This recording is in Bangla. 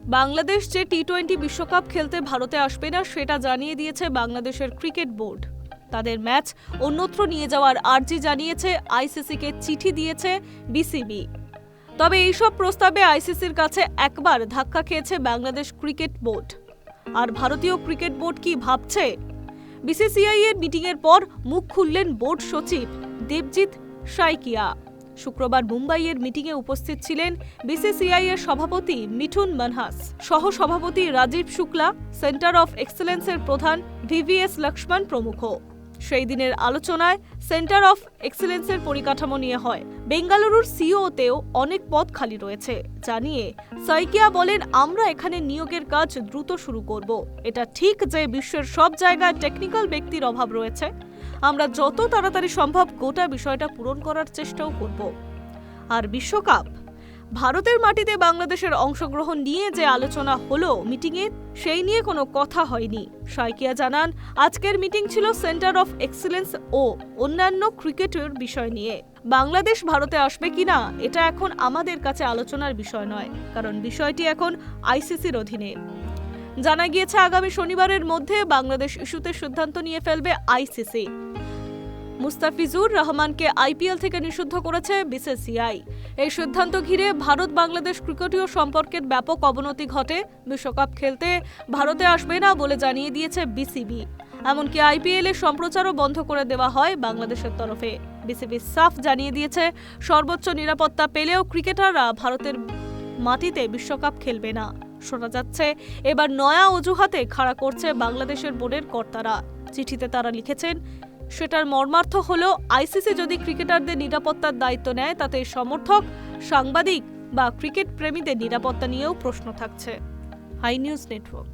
বাংলাদেশ যে টি-20 বিশ্বকাপ খেলতে ভারতে আসবে না সেটা জানিয়ে দিয়েছে বাংলাদেশের ক্রিকেট বোর্ড। তাদের ম্যাচ অন্যত্র নিয়ে যাওয়ার আর্জি জানিয়েছে, আইসিসিকে চিঠি দিয়েছে বিসিবি। তবে এইসব প্রস্তাবে আইসিসির কাছে একবার ধাক্কা খেয়েছে বাংলাদেশ ক্রিকেট বোর্ড। আর ভারতীয় ক্রিকেট বোর্ড কি ভাবছে? বিসিসিআই এর মিটিংয়ের পর মুখ খুললেন বোর্ড সচিব দেবজিৎ সাইকিয়া। শুক্রবার মুম্বাইয়ের মিটিংয়ে উপস্থিত ছিলেন বিসিসিআই এর সভাপতি মিঠুন মানহাস, সহ সভাপতি রাজীব শুক্লা, সেন্টার অফ এক্সেলেন্সের প্রধান ভিভিএস লক্ষ্মণ প্রমুখ। সেই দিনের আলোচনায় সেন্টার অফ এক্সেলেন্সের পরিকাঠামো নিয়ে হয়। বেঙ্গালুরুর সিইওতেও অনেক পদ খালি রয়েছে জানিয়ে সাইকিয়া বলেন, আমরা এখানে নিয়োগের কাজ দ্রুত শুরু করব। এটা ঠিক যে বিশ্বের সব জায়গায় টেকনিক্যাল ব্যক্তির অভাব রয়েছে। আমরা যত তাড়াতাড়ি সম্ভব গোটা বিষয়টা পূরণ করার চেষ্টাও করব। আর বিশ্বকাপ, ভারতের মাটিতে বাংলাদেশের অংশগ্রহণ নিয়ে যে আলোচনা হলো মিটিংয়ে, সেই নিয়ে কোনো কথা হয়নি। সাইকিয়া জানান, আজকের মিটিং ছিল সেন্টার অফ এক্সেলেন্স ও অন্যান্য ক্রিকেটের বিষয় নিয়ে। বাংলাদেশ ভারতে আসবে কিনা এটা এখন আমাদের কাছে আলোচনার বিষয় নয়, কারণ বিষয়টি এখন আইসিসির অধীনে। জানা গিয়েছে, আগামী শনিবারের মধ্যে বাংলাদেশ ইস্যুতে সিদ্ধান্ত নিয়ে ফেলবে আইসিসি। মুস্তাফিজুর রহমানকে আইপিএল থেকে নিষিদ্ধ করেছে বিসিসিআই। এই সিদ্ধান্ত ঘিরে ভারত বাংলাদেশ ক্রিকেটীয় সম্পর্কের ব্যাপক অবনতি ঘটে। বিশ্বকাপ খেলতে ভারতে আসবে না বলে জানিয়ে দিয়েছে বিসিবি। এমনকি আইপিএল এর সম্প্রচারও বন্ধ করে দেওয়া হয় বাংলাদেশের তরফে। বিসিবি সাফ জানিয়ে দিয়েছে, সর্বোচ্চ নিরাপত্তা পেলেও ক্রিকেটাররা ভারতের মাটিতে বিশ্বকাপ খেলবে না। শোনা যাচ্ছে, এবার নয়া অজুহাতে খাড়া করছে বাংলাদেশের বোর্ডের কর্তারা। চিঠিতে তারা লিখেছেন, সেটার মর্মার্থ হলো, আইসিসি যদি ক্রিকেটারদের নিরাপত্তার দায়িত্ব নেয়, তাতে সমর্থক, সাংবাদিক বা ক্রিকেট প্রেমীদের নিরাপত্তা নিয়েও প্রশ্ন থাকছে। Hi news network.